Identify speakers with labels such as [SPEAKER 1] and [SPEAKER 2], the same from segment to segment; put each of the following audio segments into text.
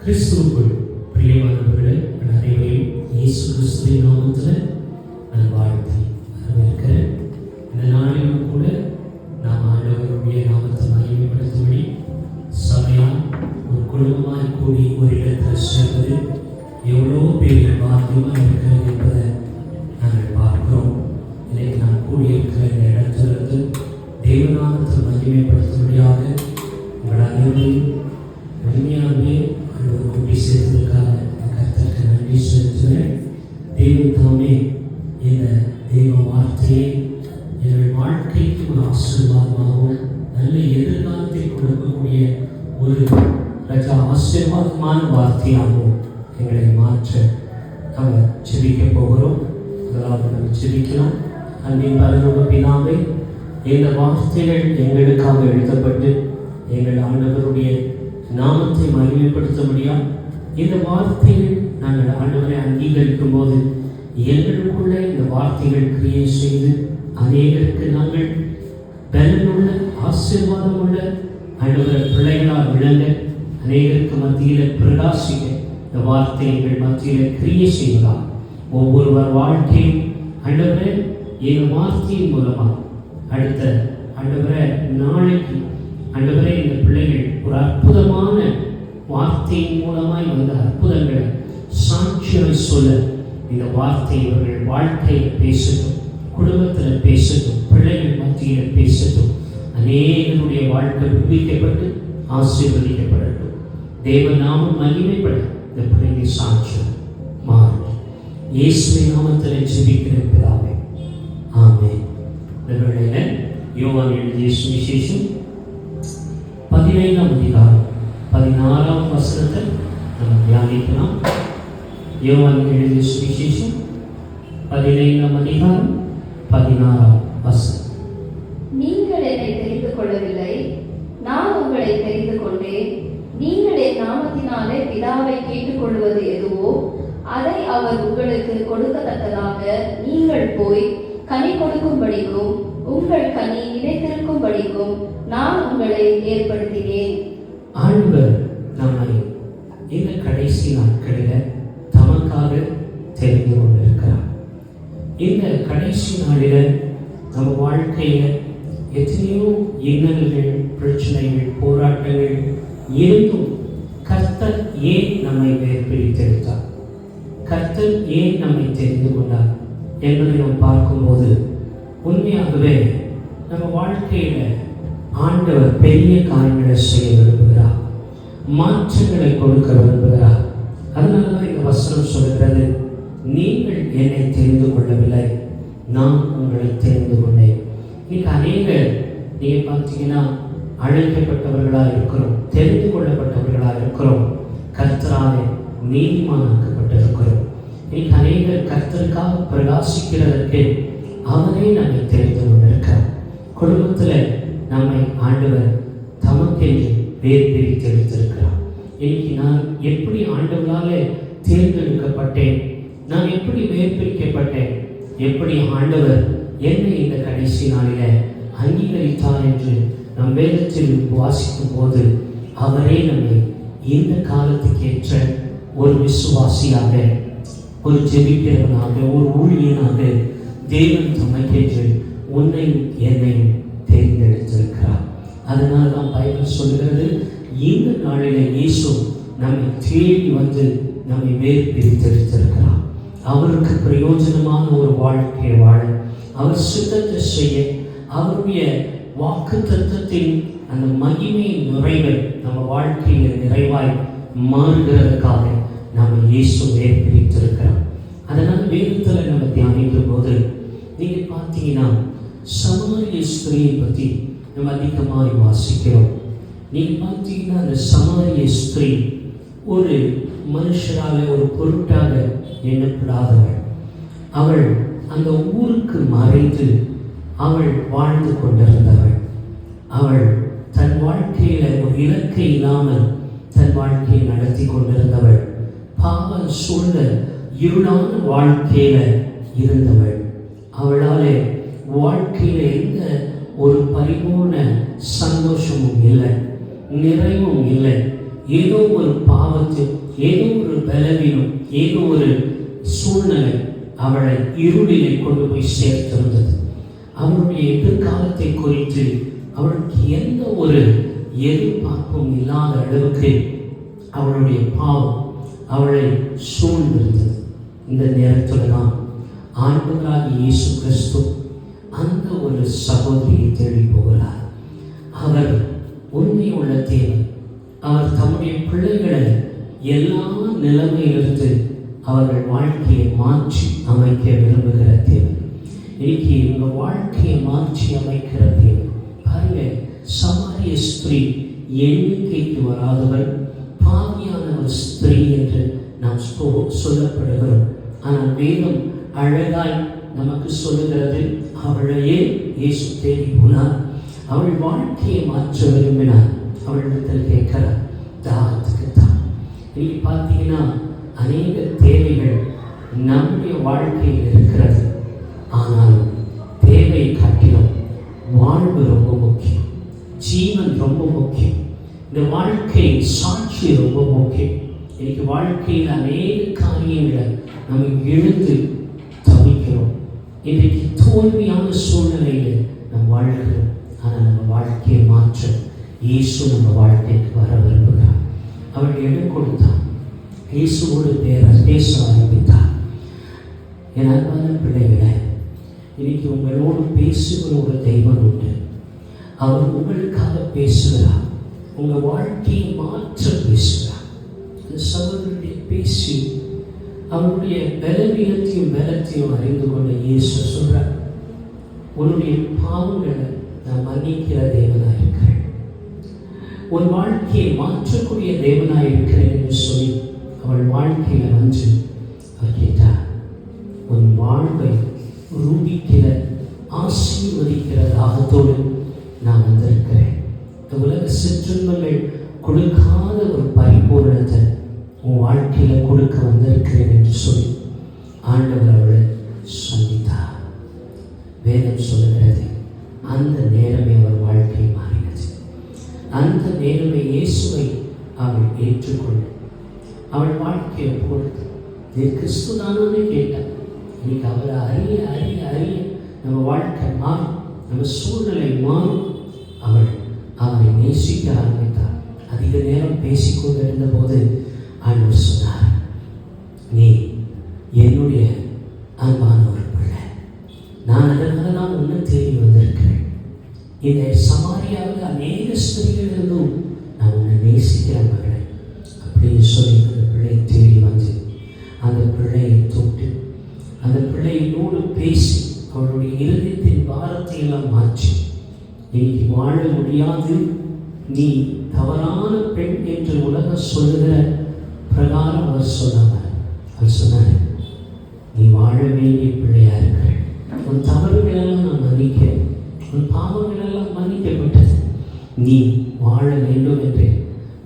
[SPEAKER 1] கிறிஸ்துவுக்குள் பிரியமானவர்களே, அனைவரையும் இயேசு கிறிஸ்துவின் நாமத்தில் நான் வாழ்த்தி வரவேற்கிறேன். இந்த நாளிலும் கூட நாம் ஆண்டவருடைய நாமத்தை மகிமைப்படுத்தும்படி சபையால் ஒரு குடும்பமாய் கூடி ஒரு இடத்தில் சேர்வது எவ்வளோ பெரிய பாக்கியமாக இருக்கிறது என்பதை நாங்கள் பார்க்கிறோம். இன்னைக்கு நான் கூடியிருக்கிற இந்த இடத்திலிருந்து தேவநாமத்தை மகிமைப்படுத்தும்படியாக உங்கள் அனைவரையும் உண்மையாகவே ஆண்டவர் கூட்டி சேர்த்ததற்காக கர்த்தருக்கு நன்றி செலுத்துகிறேன். தெய்வம் தாமே இந்த தெய்வ வார்த்தையை எங்கள் வாழ்க்கைக்கு ஒரு ஆசீர்வாதமாகவும் நல்ல எதிர்காலத்தை கொடுக்கக்கூடிய ஒரு ஆசீர்வாதமான வார்த்தையாகவும் எங்களை மாற்ற நாங்கள் செபிக்க போகிறோம். அதனால் நாங்கள் செபிக்கலாம். அன்பின் பரலோக பிதாவே, இந்த வார்த்தைகள் எங்களுக்காக எழுதப்பட்டு எங்கள் ஆண்டவருடைய நாமத்தை மகிமைப்படுத்தும்படியா இந்த வார்த்தைகள் நாங்கள் ஆண்டவரை அங்கீகரிக்கும் போது எங்களுக்குள்ள இந்த வார்த்தைகள் கிரியை செய்து அநேகருக்கு நாங்கள் பலனுள்ள ஆசீர்வாதம் உள்ள ஆண்டவரை பிள்ளைகளால் விளங்க, அநேகருக்கு மத்தியில் பிரகாசிக்க இந்த வார்த்தை எங்கள் மத்தியில் கிரியை செய்வதால் ஒவ்வொருவர் வாழ்க்கையும் ஆண்டவரை இந்த வார்த்தையின் மூலமாக அடுத்த ஆண்டவரை நாளைக்கு ஆண்டவரே இந்த பிள்ளைகள் ஒரு அற்புதமான வார்த்தையின் மூலமாய் வந்த அற்புதங்களை சாட்சியாய் சொல்ல இந்த வார்த்தை இவர்கள் வாழ்க்கையில் பேசட்டும், குடும்பத்தில் பேசட்டும், பிள்ளைகள் மத்தியில் பேசட்டும். அநேகருடைய வாழ்க்கை உபிக்கப்பட்டு ஆசீர்வதிக்கப்படட்டும். தேவ நாமம் மகிமைப்பட இந்த பிள்ளைகள் சாட்சியம் மாறும். இயேசுவின் நாமத்தில் ஜெபிக்கிற பிதாவே, ஆமென். இந்த வேளையில் யோவான் எழுதிய சுவிசேஷம் 15ஆம் அதிகாரம் 16ஆம் வசனத்தை நம்ம தியானிக்கலாம். யோவான் எழுதிய சுவிசேஷம் 15ஆம் அதிகாரம் 16ஆம் வசனம்.
[SPEAKER 2] நீங்கள் என்னை தெரிந்து கொள்ளவில்லை, நான் உங்களை தெரிந்து கொண்டேன். நீங்கள் என் நாமத்தினாலே பிதாவை கேட்டுக்கொள்வது எதுவோ அதை அவர் உங்களுக்கு கொடுக்கத்தக்கதாக நீங்கள் போய் கனி கொடுக்கும்படிக்கும் உங்கள் கனி நிலைத்திருக்கும்படிக்கும் நான் உங்களை ஏற்படுத்தினேன்.
[SPEAKER 1] ஆண்டவர் நம்மை இந்த கடைசி நாட்களில் தமக்காக தெரிந்து கொண்டிருக்கிறார். இந்த கடைசி நாளில் நம்ம வாழ்க்கையில் எத்தனையோ இன்னல்கள், பிரச்சனைகள், போராட்டங்கள் இருந்தும் கர்த்தர் ஏன் நம்மை வேறுபிரித்தெடுத்தார், கர்த்தர் ஏன் நம்மை தெரிந்து கொண்டார் என்பதை நாம் பார்க்கும்போது உண்மையாகவே நம்ம வாழ்க்கையில் ஆண்டவர் பெரிய காரியங்களை செய்ய விரும்புகிறார், மாற்றங்களை கொடுக்க விரும்புகிறார். அதனால தான் இந்த வசனம் சொல்கிறது, நீங்கள் என்னை தெரிந்து கொள்ளவில்லை, நான் உங்களை தெரிந்து கொண்டேன். இன்னைக்கு அநேகர் நீங்கள் பார்த்தீங்கன்னா அழைக்கப்பட்டவர்களாக இருக்கிறோம், தெரிந்து கொள்ளப்பட்டவர்களாக இருக்கிறோம், கர்த்தராலே நீதிமானாக்கப்பட்டிருக்கிறோம். இன்னைக்கு அநேகர் கர்த்தருக்காக பிரகாசிக்கிறதற்கு அவனே நம்மை தெரிந்து கொண்டிருக்கிறார். குடும்பத்தில் நம்மை ஆண்டவர் தமக்கென்று வேறு பிரித்து எடுத்திருக்கிறார். இன்னைக்கு நான் எப்படி ஆண்டவராலே தேர்ந்தெடுக்கப்பட்டேன், நான் எப்படி வேர்பிரிக்கப்பட்டேன், எப்படி ஆண்டவர் என்னை இந்த கடைசி நாளில் அங்கீகரித்தார் என்று நம் வேதத்தில் வாசிக்கும் போது அவரே நம்மை இந்த காலத்துக்கு ஏற்ற ஒரு விசுவாசியாக, ஒரு ஜெபிக்கிறவனாக, ஒரு ஊழியனாக தேவன் தமக்கென்று உன்னையும் என்னையும் தேர்ந்தெடுத்திருக்கிறார். அதனால தான் பைபிள் சொல்கிறது, இந்த நாளில் இயேசு நம்மை தேடி வந்து நம்மை வேறு பிரித்தெடுத்திருக்கிறார். அவருக்கு பிரயோஜனமான ஒரு வாழ்க்கையை வாழ, அவர் சித்தத்தை செய்ய, அவருடைய வாக்கு தத்தத்தின் அந்த மகிமையின் நிறைவை நம்ம வாழ்க்கையில் நிறைவாய் மாறுகிறதுக்காக நம்ம இயேசு வேறு பிரித்திருக்கிறோம். அதனால் வேதத்தில் நம்ம தியானிக்கும் போது நீங்கள் பார்த்தீங்கன்னா சமாரிய ஸ்திரியை பற்றி நம்ம அதிகமாக வாசிக்கிறோம். நீங்கள் பார்த்தீங்கன்னா அந்த சமாரிய ஸ்திரீ ஒரு மனுஷரால், ஒரு பொருட்டாக எண்ணப்படாதவள். அவள் அந்த ஊருக்கு மறைந்து அவள் வாழ்ந்து கொண்டிருந்தவள். அவள் தன் வாழ்க்கையில் ஒரு இலக்கை இல்லாமல் தன் வாழ்க்கையை நடத்தி கொண்டிருந்தவள். பாவ சூழ்ந்த இருளான வாழ்க்கையில இருந்தவள். அவளாலே வாழ்க்கையில எந்த ஒரு பரிபூர்ண சந்தோஷமும் இல்லை, நிறைவும் இல்லை. ஏதோ ஒரு பாவத்தில், ஏதோ ஒரு பலவீனம், ஏதோ ஒரு சூழ்நிலை அவளை இருளிலே கொண்டு போய் சேர்த்திருந்தது. அவளுடைய எதிர்காலத்தை குறித்து அவளுக்கு எந்த ஒரு எதிர்பார்ப்பும் இல்லாத அளவுக்கு அவளுடைய பாவம் அவளை சூழ்ந்திருந்தது. இந்த நேரத்தில் தான் ஆண்டவராகிய இயேசு கிறிஸ்து அந்த ஒரு சகோதரியை தேடி போகிறார். அவர் உண்மையுள்ள தேவன். அவர் தம்முடைய பிள்ளைகளை எல்லா நிலைமையிலிருந்து அவர்கள் வாழ்க்கையை மாற்றி அமைக்க விரும்புகிற தேவன். இன்னைக்கு உங்கள் வாழ்க்கையை மாற்றி அமைக்கிற தேவன். பாருங்க, சமாரிய ஸ்திரீ எண்ணிக்கைக்கு வராதவர், பாவியான ஒரு ஸ்திரீ என்று நாம் சொல்லப்படுகிறோம். ஆனால் வேதம் அழகாய் நமக்கு சொல்லுகிறது, அவளையே இயேசு தேடி போனார். அவள் வாழ்க்கையை மாற்ற விரும்பினார். அவளிடத்தில் கேட்கிறார், தாகத்துக்கு தான். இன்னைக்கு பார்த்தீங்கன்னா அநேக தேவைகள் நம்முடைய வாழ்க்கையில் இருக்கிறது. ஆனாலும் தேவை காட்டிலும் வாழ்வு ரொம்ப முக்கியம், ஜீவன் ரொம்ப முக்கியம், இந்த வாழ்க்கை சாட்சி ரொம்ப முக்கியம். இன்னைக்கு வாழ்க்கையில் அநேக காரியங்களை நம்ம எழுந்து தவிக்கிறோம். இன்றைக்கு தோல்வியான சூழ்நிலையில் நம்ம வாழ்கிறோம். ஆனால் நம்ம வாழ்க்கையை மாற்ற இயேசு நம்ம வாழ்க்கைக்கு வர விரும்புகிறார். அவர் இடம் கொடுத்தார். இயேசுவோடு பேச ஆரம்பித்தார். என் அன்பான பிள்ளைகளை, இன்னைக்கு உங்களோடு பேசுகிற ஒரு தெய்வம் உண்டு. அவர் உங்களுக்காக பேசுகிறார். உங்கள் வாழ்க்கையை மாற்ற பேசுகிறார். இந்த சகோதரனுடைய பேசி அவருடைய பலவீனத்தையும் பலத்தையும் அறிந்து கொண்ட இயேசு சொல்றார், உன்னுடைய பாவங்களை நான் மன்னிக்கிற தேவனாக இருக்கிறேன், உன் வாழ்க்கையை மாற்றக்கூடிய தேவனாக இருக்கிறேன் என்று சொல்லி அவள் வாழ்க்கையில் வந்து அவர் கேட்டார், உன் வாழ்வை ரூபிக்கிற ஆசீர்வதிக்கிற தாகத்தோடு நான் வந்திருக்கிறேன். இந்த உலக சிற்றின்பங்கள் கொடுக்காத ஒரு பரிபூரணத்தை உன் வாழ்க்கையில் கொடுக்க வந்திருக்கிறேன் என்று சொல்லி ஆண்டவர் அவளை சந்தித்தார். வேதம் சொல்லுகிறது, அந்த நேரமே அவர் வாழ்க்கை மாறினது. அந்த நேரமே இயேசுவை அவள் ஏற்றுக்கொண்டு அவள் வாழ்க்கையை பொறுத்து இது கிறிஸ்து தானே கேட்டார். இன்னைக்கு அவரை அறிய அறிய அறிய நம்ம வாழ்க்கை மாறும், நம்ம சூழ்நிலை மாறும். அவரை நேசிக்க ஆரம்பித்தார். அதிக நேரம் பேசிக்கொண்டிருந்த போது ஆண்டவர் சொன்னார், நீ என்னுடைய அன்பான ஒரு பிள்ளை, நான் அதனால தான் உன்னை தேடி வந்திருக்கிறேன். இந்த சமாரியாவில் அநேக ஸ்திரீகள் இருந்தும் நான் உன்னை நேசிக்கிற மகளை அப்படின்னு சொல்லி அந்த பிள்ளையை தேடி வந்து அந்த பிள்ளையை தொட்டு அந்த பிள்ளையோடு பேசி அவளுடைய இருதயத்தின் பாரத்தை எல்லாம் மாற்றி, இன்னைக்கு வாழ முடியாது, நீ தவறான பெண் என்று உலகம் சொல்லுகிற பிரகாரம் அவர் சொன்னார். அவர் சொன்னார், நீ வாழ வேண்டிய பிள்ளையா இருக்கிற, உன் தவறுகளெல்லாம் நான் மன்னிக்கிறேன், உன் பாவங்களெல்லாம் மன்னிக்கப்பட்டது, நீ வாழ வேண்டும் என்று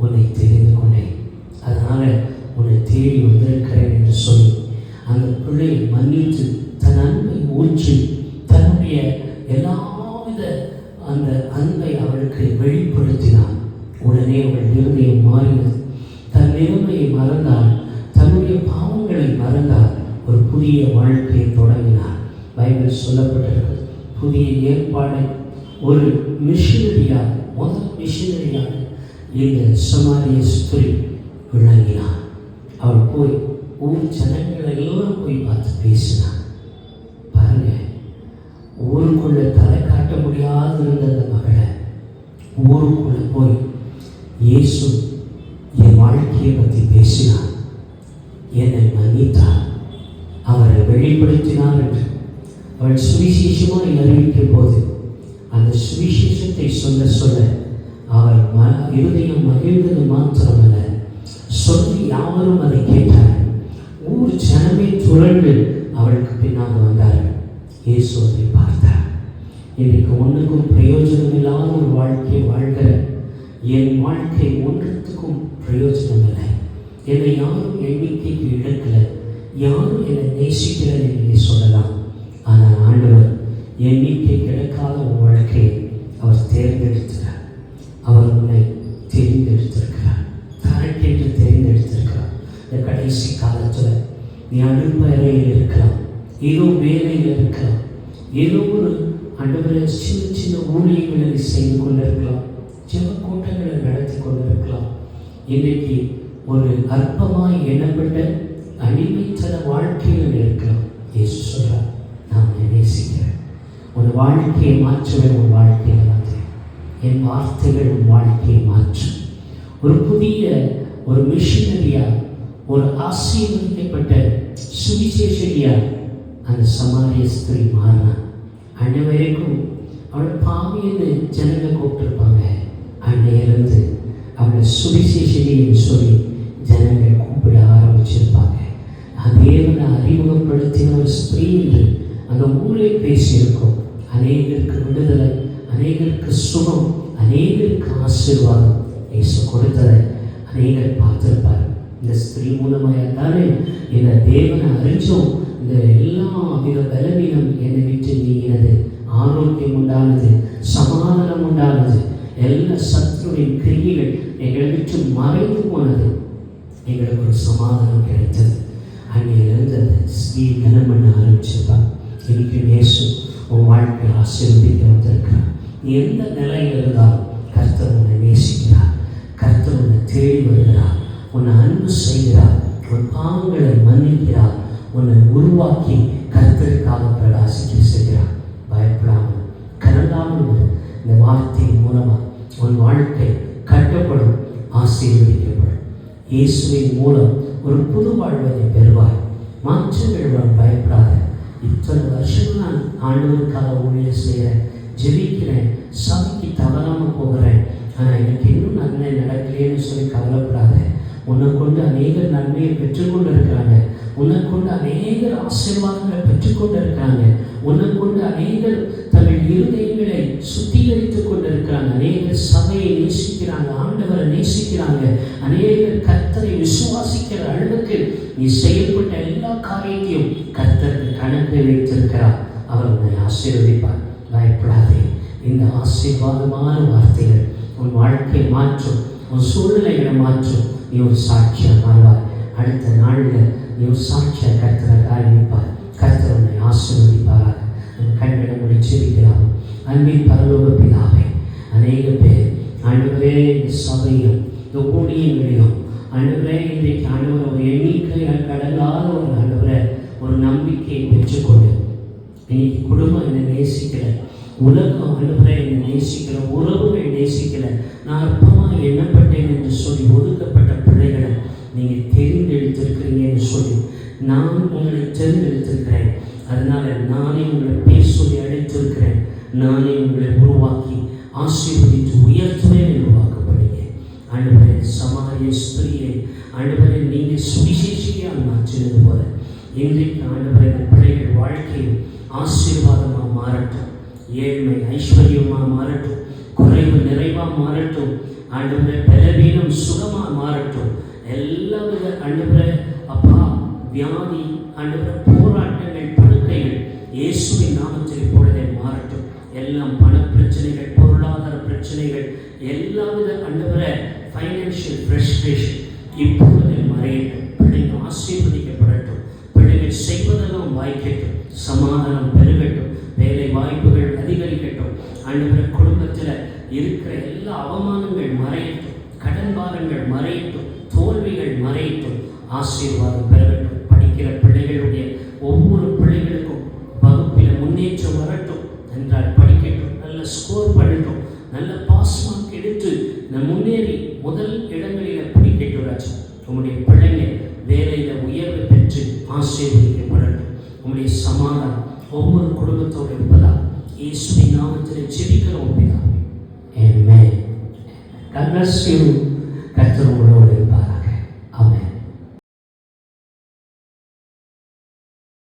[SPEAKER 1] உன்னை தெரிந்து கொண்டேன், அதனால உன்னை தேடி வந்திருக்கிறேன் என்று சொல்லி அந்த பிள்ளையை மன்னித்து தன் அன்பை ஊற்றி தன்னுடைய எல்லாவித அந்த அன்பை அவளுக்கு வெளிப்படுத்தினார். உடனே அவள் இருதயம் மாறினது. தன் நிலைமையை மறந்தால், தன்னுடைய பாவங்களை மறந்தால், ஒரு புதிய வாழ்க்கையை தொடங்கினார். பைபிள் சொல்லப்பட்டிருக்கு, புதிய ஏற்பாடை ஒரு மிஷினரியாக, முதல் மிஷினரியாக இந்த சமாரிய ஸ்திரீ விளங்கினார். அவள் போய் ஊர் ஜனங்களை எல்லாம் போய் பார்த்து பேசினார். பாருங்க, ஊருக்குள்ள தலை காட்ட முடியாது இருந்த அந்த மகளை ஊருக்குள்ள போய் இயேசு என் வாழ்க்கையை பற்றி பேசினார், என்னை மன்னித்தார், அவரை வெளிப்படுத்தினார் என்று அவள் சுவிசேஷமாக அறிவிக்கும் போது அந்த சுவிசேஷத்தை சொல்ல சொல்ல அவள் இருதயம் மகிழ்ந்தது மாத்திரமல்ல, சொல்லி யாவரும் அதை கேட்டார்கள். ஊர் ஜனமே துரண்டு அவளுக்கு பின்னாக வந்தார்கள். இயேசு அதை பார்த்தார். இன்னைக்கு ஒன்றுக்கும் பிரயோஜனம் இல்லாத ஒரு வாழ்க்கையை வாழ்கிற என் வாழ்க்கை ஒன்றுத்துக்கும் பிரயோஜனம் இல்லை, என்னை யாரும் எண்ணிக்கைக்கு இழக்கலை, யாரும் என்னை நேசிக்கலன்னு நீங்கள் சொல்லலாம். ஆனால் ஆண்டவர் எண்ணிக்கை கிடைக்காத ஒரு வாழ்க்கையை அவர் தேர்ந்தெடுக்கிறார். அவர் உன்னை தெரிந்தெடுத்திருக்கிறார். கடைசி காலத்தில் நீ அடுப்பறையில் இருக்கலாம், ஏதோ வேலையில் இருக்கலாம், ஏதோ ஒரு ஆண்டவரே சின்ன சின்ன ஊழியர்களை நீ செய்து கொண்டிருக்கலாம், ஜெப கூட்டங்களை நடத்தி கொண்டிருக்கலாம். இன்றைக்கு ஒரு அற்பமாய் எண்ணப்பட்ட அடிமைத்தன வாழ்க்கையில் இருக்கலாம். இயேசு சொல்றார், நான் நேசிக்கிறேன், உன் வாழ்க்கையை மாற்றுவேன், உன் வாழ்க்கையில் வந்து என் வார்த்தைகள் உன் வாழ்க்கையை மாற்றும். ஒரு புதிய ஒரு மிஷினரியா, ஒரு ஆசீர்வதிக்கப்பட்ட சுவிசேஷரியா அந்த சமாரிய ஸ்திரீ மாறினான். அன்னை வரைக்கும் அவளை பாவின்னு ஜனங்க கூப்பிட்டுருப்பாங்க. அன்னையிலிருந்து அவளை சுவிசேஷரின்னு சொல்லி ஜனங்க கூப்பிட ஆரம்பிச்சிருப்பாங்க. தேவனை அறிமுகப்படுத்தின ஒரு ஸ்திரீ என்று அந்த ஊரே பேசியிருக்கும். அநேகருக்கு விடுதலை, அநேகருக்கு சுகம், அநேகருக்கு ஆசீர்வாதம் இயேசு கொடுத்ததை அநேகர் பார்த்திருப்பார். இந்த ஸ்திரீ மூலமாக தானே இந்த தேவனை அறிஞ்சோம், இந்த எல்லா வித பலவீனம் என்னை விட்டு நீங்கினது, ஆரோக்கியம் உண்டானது, சமாதானம் உண்டானது, எல்லா சத்துருவின் கிரிகள் எங்களை விட்டு மறைந்து போனது, எங்களுக்கு ஒரு சமாதானம் கிடைத்தது. அன்னையிலிருந்து அந்த ஸ்ரீ கனம் பண்ண ஆரம்பிச்சிருப்பான். இன்னைக்கு இயேசு உன் வாழ்க்கையை ஆசீர்வதிக்க வந்திருக்கிறார். நீ எந்த நிலையில் இருந்தாலும் கர்த்தர் உன்னை நேசிக்கிறார், கர்த்தர் உன்னை தேடி வருகிறார், உன்னை அன்பு செய்கிறார், உன் பாவங்களை மன்னிக்கிறார், உன்னை உருவாக்கி கர்த்தருக்காக பிரகாசிக்க செய்கிறார். பயப்படாமல் கலங்காமல் இந்த வார்த்தையின் மூலமாக உன் வாழ்க்கை கட்டப்படும், ஆசீர்வதிக்கப்படும். இயேசுவின் மூலம் ஒரு புது வாழ்வதை பெறுவாய். மாற்றங்கள் பயப்படாத. இத்தனை வருஷம் நான் ஆண்டவருக்காக ஊழியர் செய்கிறேன், ஜெபிக்கிறேன், சபைக்கு தவறாமல் போகிறேன், ஆனால் எனக்கு இன்னும் நன்மை நடக்கலையேன்னு சொல்லி கவலைப்படாத. உன்னை கொண்டு அநேகர் நன்மையை பெற்றுக்கொண்டு இருக்கிறாங்க, உன்னை கொண்டு அநேகர் ஆசீர்வாதங்களை பெற்றுக்கொண்டு இருக்கிறாங்க, உன்னை கொண்டு அநேகர் தங்கள் இருதயங்களை சுத்திகரித்துக் கொண்டு இருக்கிறாங்க, அநேகர் சபையை நேசிக்கிறாங்க, ஆண்டவரை நேசிக்கிறாங்க, அநேகர் கர்த்தரை விசுவாசிக்கிற அளவுக்கு நீ செயல்பட்ட எல்லா காரியத்தையும் கர்த்தருக்கு கணக்கு வைத்திருக்கிறார். அவர் உன்னை ஆசீர்வதிப்பார். பயப்படாதே. இந்த ஆசீர்வாதமான வார்த்தைகள் உன் வாழ்க்கையை மாற்றும், உன் சூழ்நிலைகளை மாற்றும். நீ ஒரு சாட்சியாக மாறுவார். அடுத்த நாளில் நீ ஒரு சாட்சியாக கர்த்தரை காண்பிப்பார். கர்த்தர் உன்னை ஆசீர்வதிப்பாராக. கண்களை முடிச்சிருக்கிறார். அன்பின் பரலோக பிதாவே, அநேக பேர் ஆண்டவரே இந்த சபையிலும் இந்த ஊழியங்களிலும் ஆண்டவரே இன்றைக்கு ஆண்டவர் ஒரு எண்ணிக்கை கடலாத ஒரு ஆண்டவரை ஒரு நம்பிக்கையை பெற்றுக்கொண்டு இன்னைக்கு குடும்பம் என்னை நேசிக்கிற, உலகம் ஆண்டவரை என்னை நேசிக்கிற, உறவுகள் நேசிக்கிற, நான் அற்பமாக எண்ணப்பட்டேன் என்று சொல்லி ஒதுக்கப்பட்ட பிள்ளைகளை நீங்கள் தெரிந்தெடுத்திருக்கிறீங்க என்று சொல்லி நான் உங்களை தெரிந்தெடுத்திருக்கிறேன். அதனால நானே உங்களை பேர் சொல்லி அழைத்திருக்கிறேன். நானே உங்களை உருவாக்கி ஆசீர்வதித்து உயர்த்துவேன் என்று வாக்குப்படுங்க. ஆண்டவரே சமாரிய ஸ்திரீயை ஆண்டவரை நீங்கள் சுவிசேஷியாக மாற்றினது போல இன்றைக்கு ஆண்டவரை பிள்ளைகள் வாழ்க்கையில் ஆசீர்வாதமாக மாறட்டும், ஏழ்மை ஐஸ்வர்யமாக மாறட்டும், குறைவு நிறைவாக மாறட்டும், ஆண்டவரை பலவீனம் சுகமாக மாறட்டும். எல்லா வித ஆண்டவரை அப்பா வியாதி ஆண்டவரை போராட்டங்கள் படுக்கைகள் இயேசுவின் நாமத்தில் இப்பொழுதே மாறட்டும். எல்லாம் பண பிரச்சனைகள், பொருளாதார பிரச்சனைகள், எல்லாவித ஆண்டவரை ஃபைனான்ஷியல் ஃப்ரஸ்ட்ரேஷன் இப்பொழுது மறையட்டும். பிள்ளைகள் ஆசீர்வதிக்கப்படட்டும், பிள்ளைகள் செய்வதெல்லாம் வாய்க்கட்டும், சமாதானம் பெருகட்டும், வேலை வாய்ப்புகள் அதிகரிக்கட்டும். ஆண்டவரை குடும்பத்தில் இருக்கிற எல்லா அவமானங்கள் மறையட்டும், கடன் பாரங்கள் மறையட்டும், தோல்விகள் மறையட்டும், ஆசீர்வாதம் பெறட்டும். படிக்கிற பிள்ளைகளுடைய ஒவ்வொரு பிள்ளைகளுக்கும் வகுப்பில் முன்னேற்றம் வரட்டும், நன்றாக படிக்கட்டும், நல்ல ஸ்கோர் பண்ணட்டும், நல்ல பாஸ் மார்க் எடுத்து முன்னேறி முதல் இடங்களில் பிடிக்கட்டும். ராஜா உங்களுடைய பிள்ளைங்க வேலையில் உயர்வு பெற்று ஆசீர்வதிக்கப்படட்டும். உங்களுடைய சமாதானம் ஒவ்வொரு குடும்பத்தோடு இருப்பதா இயேசுவின் நாமத்தில் ஜெபிக்கிறோம் பிதாவே. ஆமென். God bless you.